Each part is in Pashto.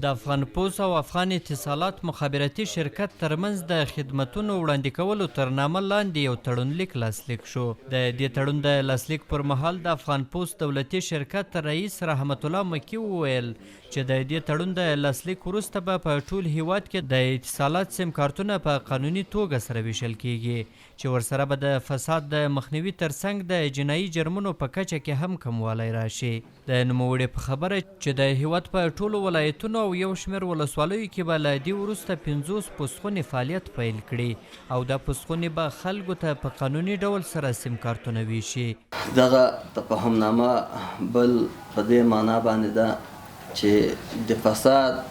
د افغان پوسټ او افغان اتصالات مخابراتي شرکت ترمنځ د خدمتونو وړاندې کولو تر نامه لاندې یو تړونلیک لاسلیک شو. د دې تړون د لاسلیک پر مهال د افغان پوسټ دولتي شرکت رئیس رحمت الله مکی وویل چې د دې تړون د لاسلیک وروسته به په ټول هیواد کې د اتصالات سیم کارتونه په قانوني توګه سره ویشل کیږي چې ورسره به د فساد د مخنیوي ترڅنګ د جنایي جرمونو په کچه کې هم کموالی راشي. د نوموړي په خبره چې د هیواد په ټولو ولایتونو او یو شمېر ولسوالیو کې به له دې وروسته 50 پوسټخونې فعالیت پیل کړي او دا پوسټخونې به خلکو ته په قانوني ډول سره سیم کارتونه ویشي. دغه تفاهمنامه بل په دې معنا باندې ده چې د فساد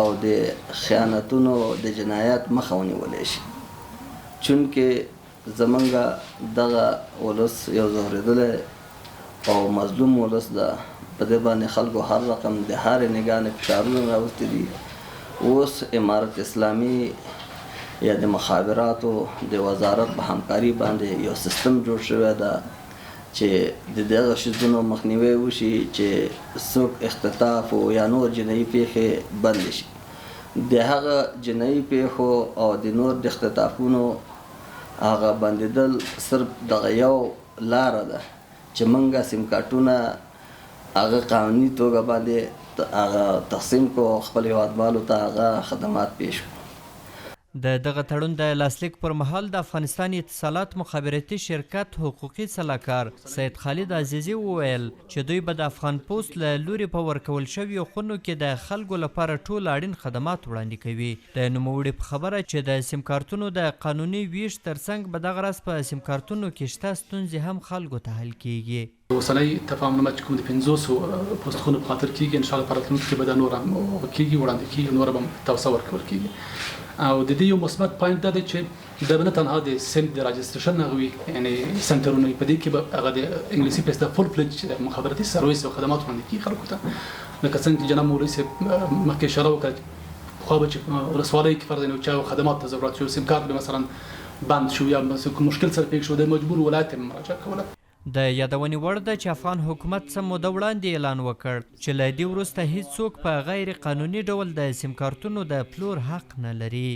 او د خیانتونو د جنایت مخه ونیولی شي، چونکې زمونږ دغه ولس یو ځورېدلی او مظلوم ولس ده. په دې باندې خلکو هر رقم د هرې نګاه فشارونه راوستي دي. اوس امارت اسلامي یا د مخابراتو د وزارت په همکاري باندې یو سیستم جوړ شوی ده چې د دغه شیزونو مخنیوی وشي چې څوک اختطاف یا نور جنایي پیښې بندې شي. د هغه جنایي پیښو او د نور د اختطافونو هغه بندېدل صرف دغه یو لاره ده چې موږ سیم کارتونه هغه قانوني توګه باندې هغه تقسیم کو خپل هیوادوالو ته هغه خدمات پیش کړو. د دغه تړون د لاسلیک پر مهال د افغانستان اتصالات مخابراتي شرکت حقوقي سلاکار سید خالد عزیزي وویل چې دوی به د افغان پوسټ له لوري په ورکول شویو خونو کې د خلکو لپاره ټول اړین خدمات وړاندې کوي. د نوموړي په خبره چې د سیم کارتونو د قانوني ویش ترڅنګ به دغه راز په سیم کارتونو کې شته ستونزې هم خلکو ته حل کیږي. اوسنۍ تفاهمنامه چې کوم د 50 پوسټخونو په خاطر کیږي، ان شاء الله په راتلونکي کې به دا نور هم کیږي، وړاندې کیږي، نور به توسعه ورکول کیږي. او د دې یو مثبت پوینټ دا دی چې د نه تنها د سیم د راجستریشن هغه وي، یعنی سنټرونه په دې کې به هغه د انګلیسي په اصطلاح فول فلج مخابراتي سرویس او خدمات وړاندې کیږي خلکو ته. لکه څنګه چې جناب مولوي صاحب مخکې اشاره وکړه خو به چې ولسوالۍ کې فرض نه چا خدمات ته ضرورت شو، سیم کارت به مثلا بند شو یا کوم مشکل سره پیښ شو، د مجبور ولایت ته مراجعه کوله. د یادونې وړ ده چې افغان حکومت څه موده وړاندې اعلان وکړ چې له دې وروسته هیڅوک په غیر قانوني ډول د سیم کارتونو د پلور حق نه لري.